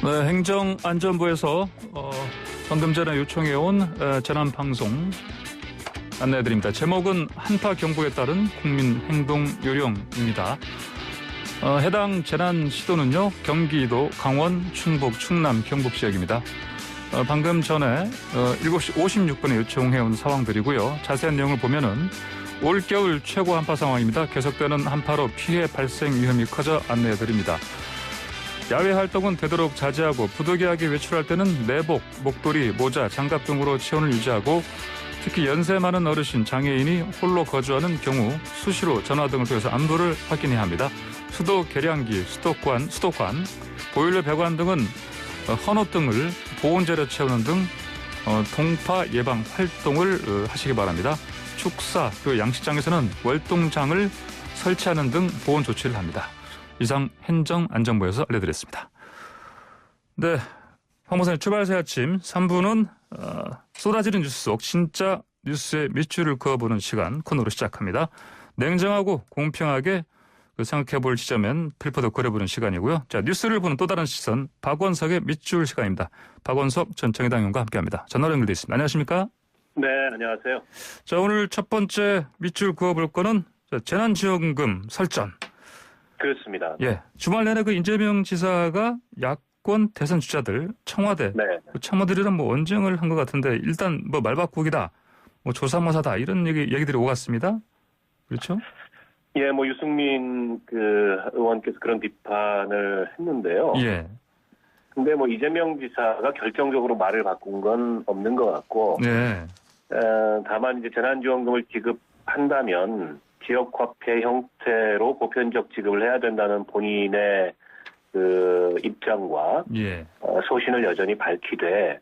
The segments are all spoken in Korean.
네, 행정안전부에서 방금 전에 요청해온 재난방송 안내해드립니다. 제목은 한파 경보에 따른 국민행동요령입니다. 해당 재난 시도는요, 경기도, 강원, 충북, 충남, 경북 지역입니다. 방금 전에 7시 56분에 요청해온 상황들이고요. 자세한 내용을 보면은 올겨울 최고 한파 상황입니다. 계속되는 한파로 피해 발생 위험이 커져 안내해드립니다. 야외 활동은 되도록 자제하고 부득이하게 외출할 때는 내복, 목도리, 모자, 장갑 등으로 체온을 유지하고 특히 연세 많은 어르신, 장애인이 홀로 거주하는 경우 수시로 전화 등을 통해서 안부를 확인해야 합니다. 수도 계량기, 수도관, 보일러 배관 등은 헌옷 등을 보온재료 채우는 등 동파 예방 활동을 하시기 바랍니다. 축사, 그리고 양식장에서는 월동장을 설치하는 등 보온 조치를 합니다. 이상 행정안전부에서 알려드렸습니다. 네, 황보선의 출발새 아침 3부는 쏟아지는 뉴스 속 진짜 뉴스의 밑줄을 그어보는 시간 코너로 시작합니다. 냉정하고 공평하게 생각해볼 지점엔 필포도 그려보는 시간이고요. 자, 뉴스를 보는 또 다른 시선, 박원석의 밑줄 시간입니다. 박원석 전 정의당 의원과 함께합니다. 전화로 연결돼 있습니다. 안녕하십니까? 네, 안녕하세요. 자, 오늘 첫 번째 밑줄 그어볼 거는 재난지원금 설전. 그렇습니다. 예, 주말 내내 이재명 지사가 야권 대선 주자들 청와대, 네. 참모들이랑 언쟁을 한 것 같은데 일단 말바꾸기다, 조사모사다 이런 얘기들이 오갔습니다. 그렇죠? 예, 유승민 의원께서 그런 비판을 했는데요. 예. 근데 이재명 지사가 결정적으로 말을 바꾼 건 없는 것 같고, 네. 다만 이제 재난지원금을 지급한다면 지역화폐 형태로 보편적 지급을 해야 된다는 본인의 입장과 예. 소신을 여전히 밝히되,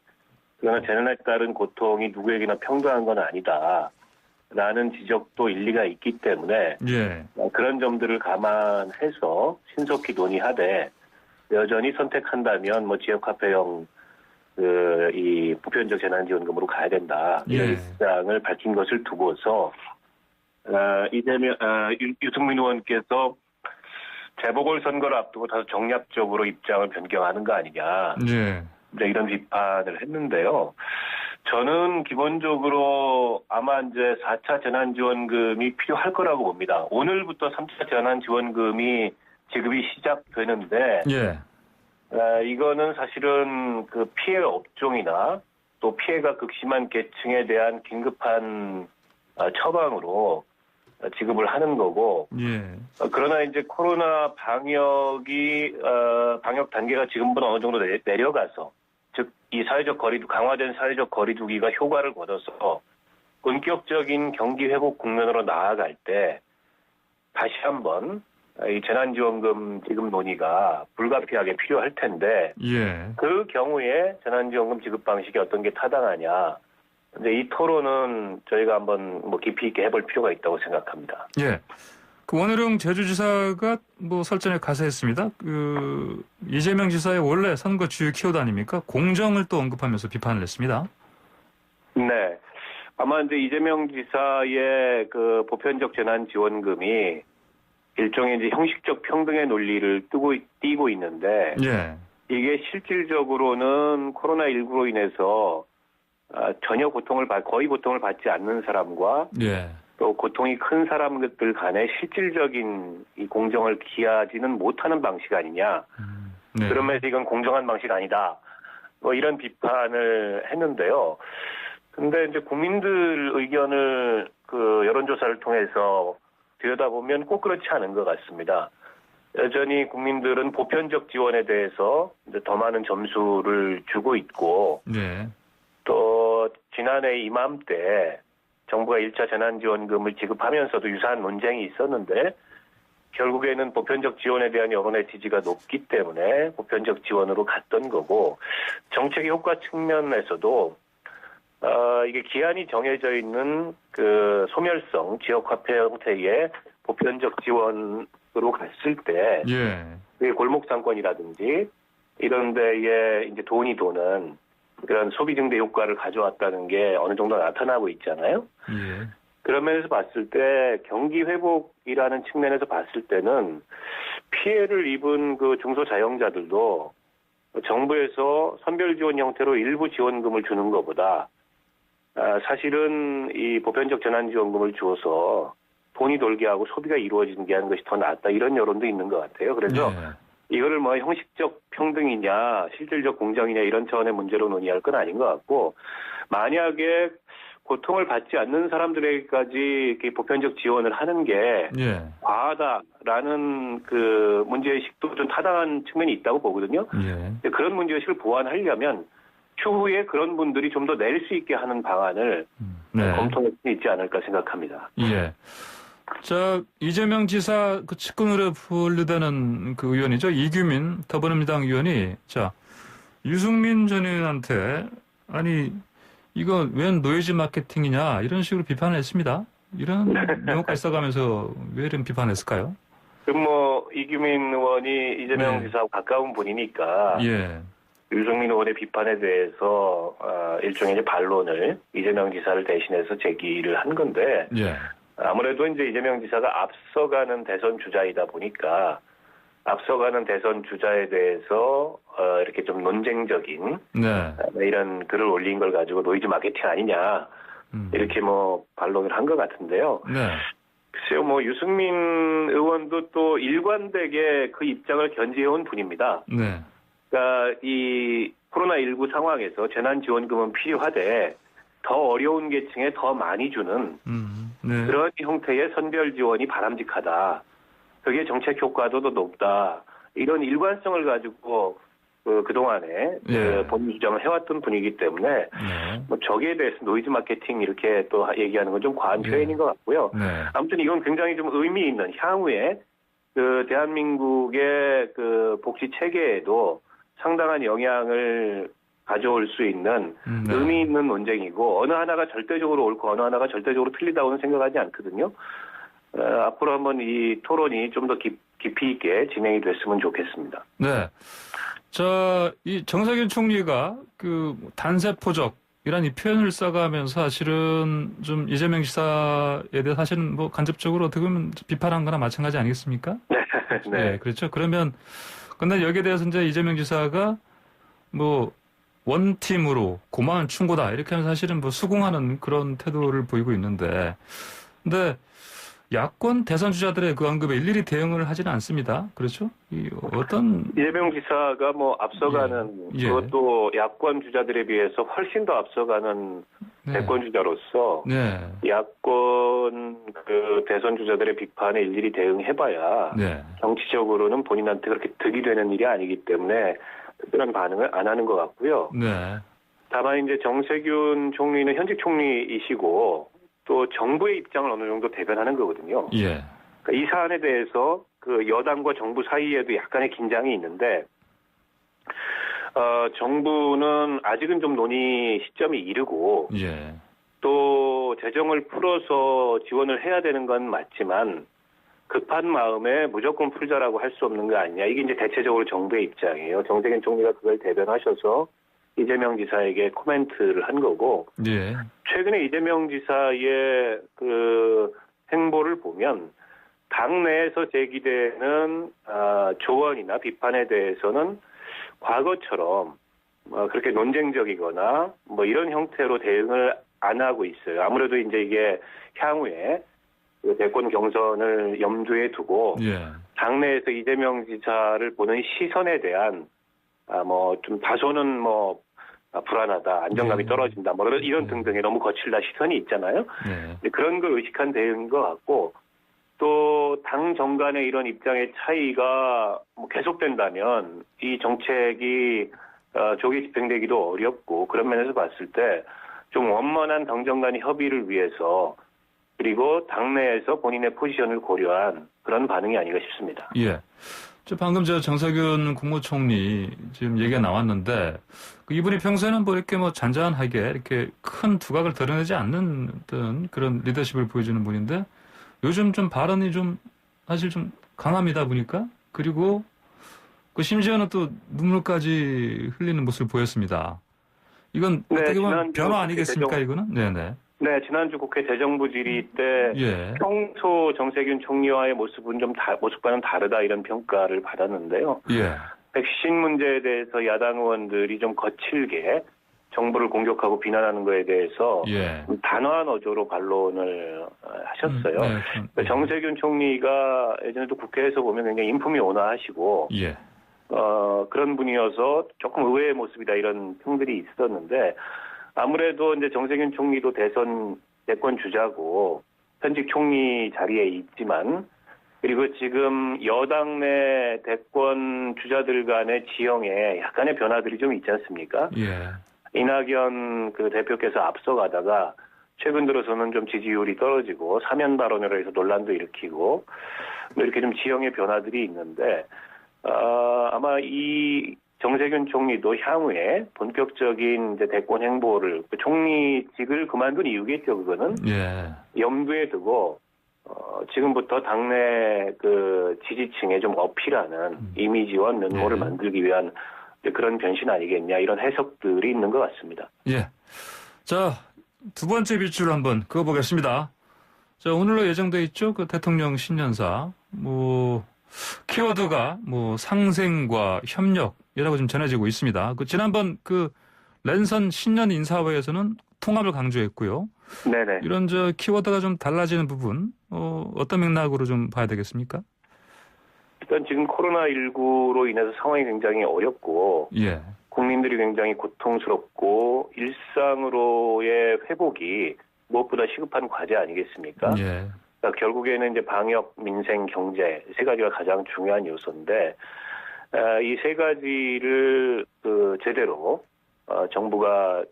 그러나 재난에 따른 고통이 누구에게나 평등한 건 아니다 라는 지적도 일리가 있기 때문에 예. 그런 점들을 감안해서 신속히 논의하되 여전히 선택한다면 지역화폐형 이 보편적 재난지원금으로 가야 된다 이런 예. 입장을 밝힌 것을 두고서 유승민 의원께서 재보궐선거를 앞두고 다소 정략적으로 입장을 변경하는 거 아니냐. 예. 이런 비판을 했는데요. 저는 기본적으로 아마 이제 4차 재난지원금이 필요할 거라고 봅니다. 오늘부터 3차 재난지원금이 지급이 시작되는데, 예. 이거는 사실은 피해 업종이나 또 피해가 극심한 계층에 대한 긴급한 처방으로 지급을 하는 거고, 예. 그러나 이제 코로나 방역 단계가 지금보다 어느 정도 내려가서, 즉 이 강화된 사회적 거리두기가 효과를 거둬서 본격적인 경기 회복 국면으로 나아갈 때 다시 한번 이 재난지원금 지급 논의가 불가피하게 필요할 텐데, 예. 그 경우에 재난지원금 지급 방식이 어떤 게 타당하냐. 근데 이 토론은 저희가 한번 깊이 있게 해볼 필요가 있다고 생각합니다. 예. 원희룡 제주지사가 설전에 가세했습니다. 이재명 지사의 원래 선거 주요 키워드 아닙니까? 공정을 또 언급하면서 비판을 했습니다. 네. 아마 이제 이재명 지사의 보편적 재난지원금이 일종의 이제 형식적 평등의 논리를 띠고 있는데, 예. 이게 실질적으로는 코로나19로 인해서 거의 고통을 받지 않는 사람과, 예. 또 고통이 큰 사람들 간의 실질적인 이 공정을 기하지는 못하는 방식 아니냐. 네. 그러면서 이건 공정한 방식 아니다. 이런 비판을 했는데요. 근데 이제 국민들 의견을 여론조사를 통해서 들여다보면 꼭 그렇지 않은 것 같습니다. 여전히 국민들은 보편적 지원에 대해서 이제 더 많은 점수를 주고 있고, 네. 또 지난해 이맘때 정부가 1차 재난지원금을 지급하면서도 유사한 논쟁이 있었는데, 결국에는 보편적 지원에 대한 여론의 지지가 높기 때문에 보편적 지원으로 갔던 거고, 정책의 효과 측면에서도 이게 기한이 정해져 있는 소멸성 지역화폐 형태의 보편적 지원으로 갔을 때, 예. 골목 상권이라든지 이런 데에 이제 돈이 도는 그런 소비 증대 효과를 가져왔다는 게 어느 정도 나타나고 있잖아요. 예. 그런 면에서 봤을 때 경기 회복이라는 측면에서 봤을 때는 피해를 입은 중소자영자들도 정부에서 선별 지원 형태로 일부 지원금을 주는 것보다 사실은 이 보편적 재난지원금을 주어서 돈이 돌게 하고 소비가 이루어지는 게 하는 것이 더 낫다 이런 여론도 있는 것 같아요. 그래서 이거를 뭐 형식적 평등이냐 실질적 공정이냐 이런 차원의 문제로 논의할 건 아닌 것 같고 만약에 고통을 받지 않는 사람들에게까지 이렇게 보편적 지원을 하는 게 과하다라는 그 문제의식도 좀 타당한 측면이 있다고 보거든요. 그런 문제의식을 보완하려면 추후에 그런 분들이 좀 더 낼 수 있게 하는 방안을 검토할 수 있지 않을까 생각합니다. 자, 이재명 지사 그 측근으로 분류되는 그 의원이죠. 이규민 더불어민주당 의원이 자, 유승민 전 의원한테 아니 이거 웬 노이즈 마케팅이냐 이런 식으로 비판을 했습니다. 이런 내용까지 써가면서 왜 이런 비판을 했을까요? 뭐 이규민 의원이 이재명 지사하고 가까운 분이니까 유승민 의원의 비판에 대해서 일종의 이제 반론을 이재명 지사를 대신해서 제기를 한 건데 아무래도 이제 이재명 지사가 앞서가는 대선 주자이다 보니까 앞서가는 대선 주자에 대해서 이렇게 좀 논쟁적인 이런 글을 올린 걸 가지고 노이즈 마케팅 아니냐 이렇게 뭐 반론을 한 것 같은데요. 글쎄요, 뭐 유승민 의원도 또 일관되게 그 입장을 견지해온 분입니다. 그러니까 이 코로나19 상황에서 재난지원금은 필요하되 더 어려운 계층에 더 많이 주는 그런 형태의 선별 지원이 바람직하다. 그게 정책 효과도 더 높다. 이런 일관성을 가지고 그동안에 본인 주장을 해왔던 분이기 때문에 뭐 저기에 대해서 노이즈 마케팅 이렇게 또 얘기하는 건 좀 과한 표현인 것 같고요. 아무튼 이건 굉장히 좀 의미 있는 향후에 그 대한민국의 그 복지 체계에도 상당한 영향을 가져올 수 있는 의미 있는 논쟁이고 어느 하나가 절대적으로 옳고 어느 하나가 절대적으로 틀리다고는 생각하지 않거든요. 앞으로 한번 이 토론이 좀 더 깊이 있게 진행이 됐으면 좋겠습니다. 자, 이 정세균 총리가 그 단세포적이란 이 표현을 써가면서 사실은 좀 이재명 지사에 대해 사실은 뭐 간접적으로 어떻게 보면 비판한 거나 마찬가지 아니겠습니까? 그렇죠. 그러면 근데 여기에 대해서 이제 이재명 지사가 뭐 원팀으로 고마운 충고다 이렇게 하면 사실은 뭐 수긍하는 그런 태도를 보이고 있는데 근데 야권 대선 주자들의 그 언급에 일일이 대응을 하지는 않습니다. 그렇죠? 이 어떤 이재명 지사가 뭐 앞서가는 그것도 야권 주자들에 비해서 훨씬 더 앞서가는 대권 주자로서 야권 그 대선 주자들의 비판에 일일이 대응해봐야 정치적으로는 본인한테 그렇게 득이 되는 일이 아니기 때문에 특별한 반응을 안 하는 것 같고요. 다만 이제 정세균 총리는 현직 총리이시고 또 정부의 입장을 어느 정도 대변하는 거거든요. 그러니까 이 사안에 대해서 그 여당과 정부 사이에도 약간의 긴장이 있는데 정부는 아직은 좀 논의 시점이 이르고 또 재정을 풀어서 지원을 해야 되는 건 맞지만 급한 마음에 무조건 풀자라고 할 수 없는 거 아니냐. 이게 이제 대체적으로 정부의 입장이에요. 정세균 총리가 그걸 대변하셔서 이재명 지사에게 코멘트를 한 거고 최근에 이재명 지사의 그 행보를 보면 당내에서 제기되는 조언이나 비판에 대해서는 과거처럼 그렇게 논쟁적이거나 뭐 이런 형태로 대응을 안 하고 있어요. 아무래도 이제 이게 향후에 대권 경선을 염두에 두고 당내에서 이재명 지사를 보는 시선에 대한 뭐 좀 다소는 뭐 불안하다, 안정감이 떨어진다, 뭐 이런 등등의 너무 거칠다 시선이 있잖아요. 그런 걸 의식한 대응인 것 같고 또 당 정간의 이런 입장의 차이가 뭐 계속된다면 이 정책이 조기 집행되기도 어렵고 그런 면에서 봤을 때 좀 원만한 당 정간의 협의를 위해서 그리고 당내에서 본인의 포지션을 고려한 그런 반응이 아닌가 싶습니다. 방금 정세균 국무총리 지금 얘기가 나왔는데 이분이 평소에는 뭐 이렇게 뭐 잔잔하게 이렇게 큰 두각을 드러내지 않는 어떤 그런 리더십을 보여주는 분인데 요즘 좀 발언이 좀 사실 좀 강합니다 보니까 그리고 그 심지어는 또 눈물까지 흘리는 모습을 보였습니다. 이건 어떻게 보면 변화 아니겠습니까 이거는? 지난주 국회 대정부 질의 때 평소 정세균 총리와의 모습은 좀 모습과는 다르다 이런 평가를 받았는데요. 백신 문제에 대해서 야당 의원들이 좀 거칠게 정부를 공격하고 비난하는 거에 대해서 예. 단호한 어조로 반론을 하셨어요. 네. 정세균 총리가 예전에도 국회에서 보면 굉장히 인품이 온화하시고 예. 그런 분이어서 조금 의외의 모습이다 이런 평들이 있었는데 아무래도 이제 정세균 총리도 대권 주자고 현직 총리 자리에 있지만 그리고 지금 여당 내 대권 주자들 간의 지형에 약간의 변화들이 좀 있지 않습니까? 예. 이낙연 그 대표께서 앞서가다가 최근 들어서는 좀 지지율이 떨어지고 사면 발언으로 해서 논란도 일으키고 뭐 이렇게 좀 지형의 변화들이 있는데 아마 이 정세균 총리도 향후에 본격적인 이제 대권 행보를 총리직을 그만둔 이유겠죠. 그거는 예. 염두에 두고 지금부터 당내 그 지지층에 좀 어필하는 이미지와 면모를 예. 만들기 위한 그런 변신 아니겠냐 이런 해석들이 있는 것 같습니다. 예. 자, 두 번째 빗줄 한번 그어보겠습니다. 자, 오늘로 예정돼 있죠. 그 대통령 신년사. 키워드가 상생과 협력이라고 좀 전해지고 있습니다. 지난번 랜선 신년 인사회에서는 통합을 강조했고요. 네네. 이런 키워드가 좀 달라지는 부분, 어떤 맥락으로 좀 봐야 되겠습니까? 일단 지금 코로나19로 인해서 상황이 굉장히 어렵고, 예. 국민들이 굉장히 고통스럽고, 일상으로의 회복이 무엇보다 시급한 과제 아니겠습니까? 예. 그러니까 결국에는 이제 방역, 민생, 경제 세 가지가 가장 중요한 요소인데, 이 세 가지를 제대로 정부가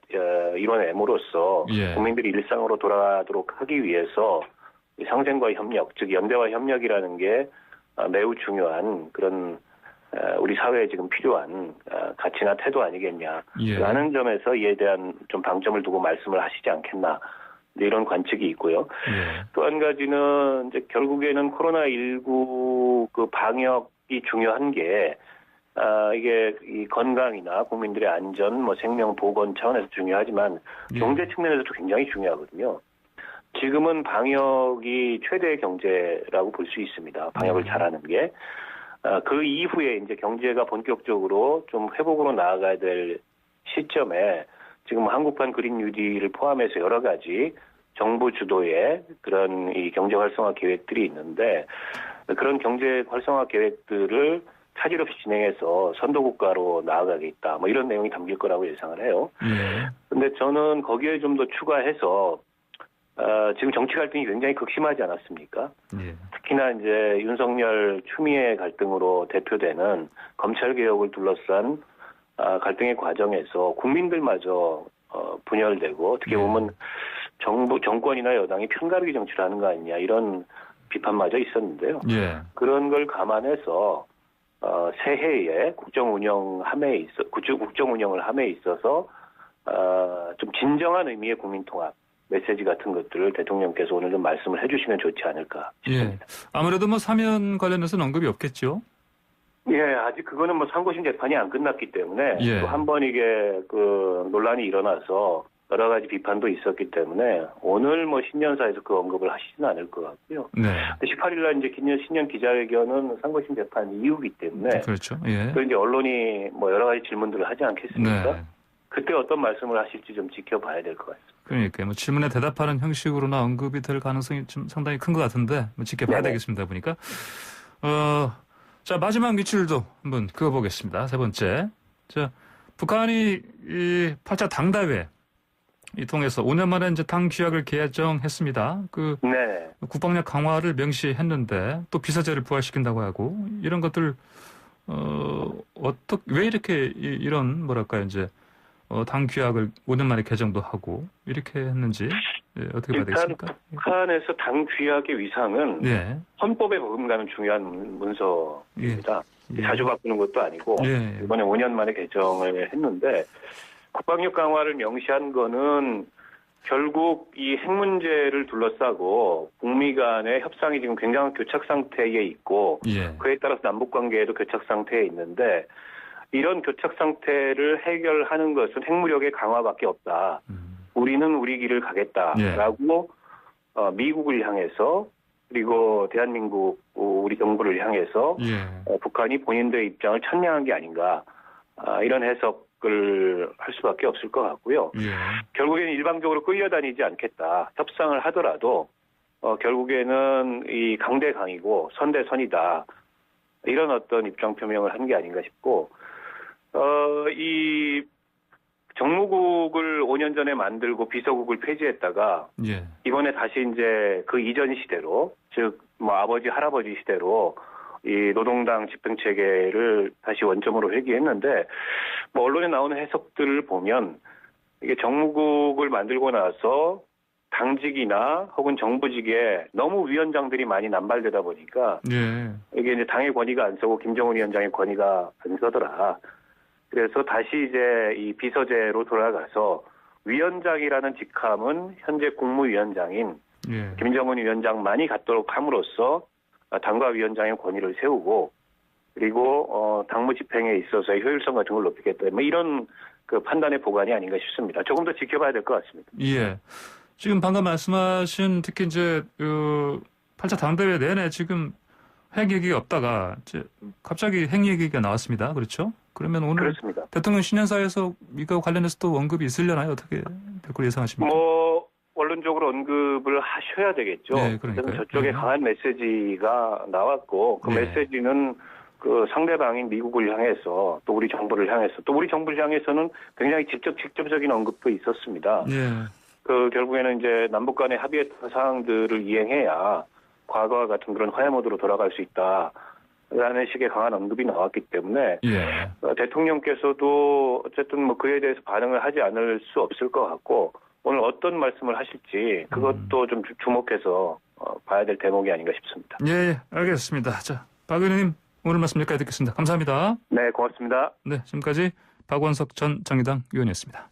이뤄냄으로써 예. 국민들이 일상으로 돌아가도록 하기 위해서 이 상생과 협력, 즉 연대와 협력이라는 게 매우 중요한 그런 우리 사회에 지금 필요한 가치나 태도 아니겠냐라는 점에서 이에 대한 좀 방점을 두고 말씀을 하시지 않겠나 이런 관측이 있고요. 예. 또 한 가지는 이제 결국에는 코로나19 그 방역이 중요한 게 이게 이 건강이나 국민들의 안전, 생명 보건 차원에서 중요하지만 예. 경제 측면에서도 굉장히 중요하거든요. 지금은 방역이 최대의 경제라고 볼 수 있습니다. 방역을 잘하는 게. 그 이후에 이제 경제가 본격적으로 좀 회복으로 나아가야 될 시점에 지금 한국판 그린 뉴딜을 포함해서 여러 가지 정부 주도의 그런 이 경제 활성화 계획들이 있는데 그런 경제 활성화 계획들을 차질 없이 진행해서 선도국가로 나아가겠다. 이런 내용이 담길 거라고 예상을 해요. 예. 근데 저는 거기에 좀 더 추가해서 지금 정치 갈등이 굉장히 극심하지 않았습니까? 예. 특히나 이제 윤석열 추미애 갈등으로 대표되는 검찰 개혁을 둘러싼 갈등의 과정에서 국민들마저 분열되고 어떻게 보면 정권이나 여당이 편가르기 정치를 하는 거 아니냐 이런 비판마저 있었는데요. 예. 그런 걸 감안해서 새해에 국정 운영을 함에 있어서 좀 진정한 의미의 국민 통합 메시지 같은 것들을 대통령께서 오늘 좀 말씀을 해주시면 좋지 않을까 싶습니다. 예. 아무래도 사면 관련해서는 언급이 없겠죠. 예, 아직 그거는 상고심 재판이 안 끝났기 때문에 예. 또 한 번 이게 논란이 일어나서 여러 가지 비판도 있었기 때문에 오늘 신년사에서 그 언급을 하시지는 않을 것 같고요. 네. 18일 날 이제 신년 기자회견은 상고심 재판 이후이기 때문에 그렇죠. 예. 또 이제 언론이 여러 가지 질문들을 하지 않겠습니까? 네. 그때 어떤 말씀을 하실지 좀 지켜봐야 될 것 같습니다. 그러니까 질문에 대답하는 형식으로나 언급이 될 가능성이 좀 상당히 큰 것 같은데 지켜봐야 네네. 되겠습니다. 보니까. 자, 마지막 밑줄도 한번 그어보겠습니다. 세 번째. 자, 북한이 이 8차 당대회 이 통해서 5년 만에 이제 당 규약을 개정했습니다. 네. 국방력 강화를 명시했는데 또 비서제를 부활시킨다고 하고 이런 것들 왜 이렇게 이런 당 규약을 5년 만에 개정도 하고 이렇게 했는지 어떻게 봐야 일단 되겠습니까? 북한에서 당 규약의 위상은 네. 헌법에 버금가는 중요한 문서입니다. 예. 자주 바꾸는 것도 아니고 예. 이번에 5년 만에 개정을 했는데 국방력 강화를 명시한 거는 결국 이 핵 문제를 둘러싸고 북미 간의 협상이 지금 굉장한 교착 상태에 있고 예. 그에 따라서 남북 관계에도 교착 상태에 있는데 이런 교착 상태를 해결하는 것은 핵무력의 강화밖에 없다. 우리는 우리 길을 가겠다라고 미국을 향해서 그리고 대한민국 우리 정부를 향해서 예. 북한이 본인들의 입장을 천명한 게 아닌가 이런 해석을 할 수밖에 없을 것 같고요. 예. 결국에는 일방적으로 끌려다니지 않겠다. 협상을 하더라도 결국에는 이 강대강이고 선대선이다. 이런 어떤 입장 표명을 한 게 아닌가 싶고 이 정무국을 5년 전에 만들고 비서국을 폐지했다가 예. 이번에 다시 이제 그 이전 시대로 즉 뭐 아버지 할아버지 시대로 이 노동당 집행 체계를 다시 원점으로 회귀했는데 뭐 언론에 나오는 해석들을 보면 이게 정무국을 만들고 나서 당직이나 혹은 정부직에 너무 위원장들이 많이 남발되다 보니까 예. 이게 이제 당의 권위가 안 서고 김정은 위원장의 권위가 안 서더라. 그래서 다시 이제 이 비서제로 돌아가서 위원장이라는 직함은 현재 국무위원장인 예. 김정은 위원장만이 갖도록 함으로써 당과 위원장의 권위를 세우고 그리고 당무 집행에 있어서의 효율성 같은 걸 높이겠다. 뭐 이런 그 판단의 보관이 아닌가 싶습니다. 조금 더 지켜봐야 될 것 같습니다. 예. 지금 방금 말씀하신 특히 이제 8차 당대회 내내 지금 핵 얘기가 없다가 이제 갑자기 핵 얘기가 나왔습니다. 그렇죠? 그러면 오늘 그렇습니다. 대통령 신년사에서 이거 관련해서 또 언급이 있으려나요? 어떻게 될 걸 예상하십니까? 뭐 원론적으로 언급을 하셔야 되겠죠. 네, 그러니까요. 그래서 저쪽에 네. 강한 메시지가 나왔고 그 네. 메시지는 그 상대방인 미국을 향해서 또 우리 정부를 향해서 또 우리 정부를 향해서는 굉장히 직접적인 언급도 있었습니다. 예. 그 결국에는 이제 남북 간에 합의했던 사항들을 이행해야 과거와 같은 그런 화해 모드로 돌아갈 수 있다라는 식의 강한 언급이 나왔기 때문에 예. 대통령께서도 어쨌든 뭐 그에 대해서 반응을 하지 않을 수 없을 것 같고 오늘 어떤 말씀을 하실지 그것도 좀 주목해서 봐야 될 대목이 아닌가 싶습니다. 예, 알겠습니다. 자, 박 의원님 오늘 말씀 여기까지 듣겠습니다. 감사합니다. 네, 고맙습니다. 네, 지금까지 박원석 전 정의당 의원이었습니다.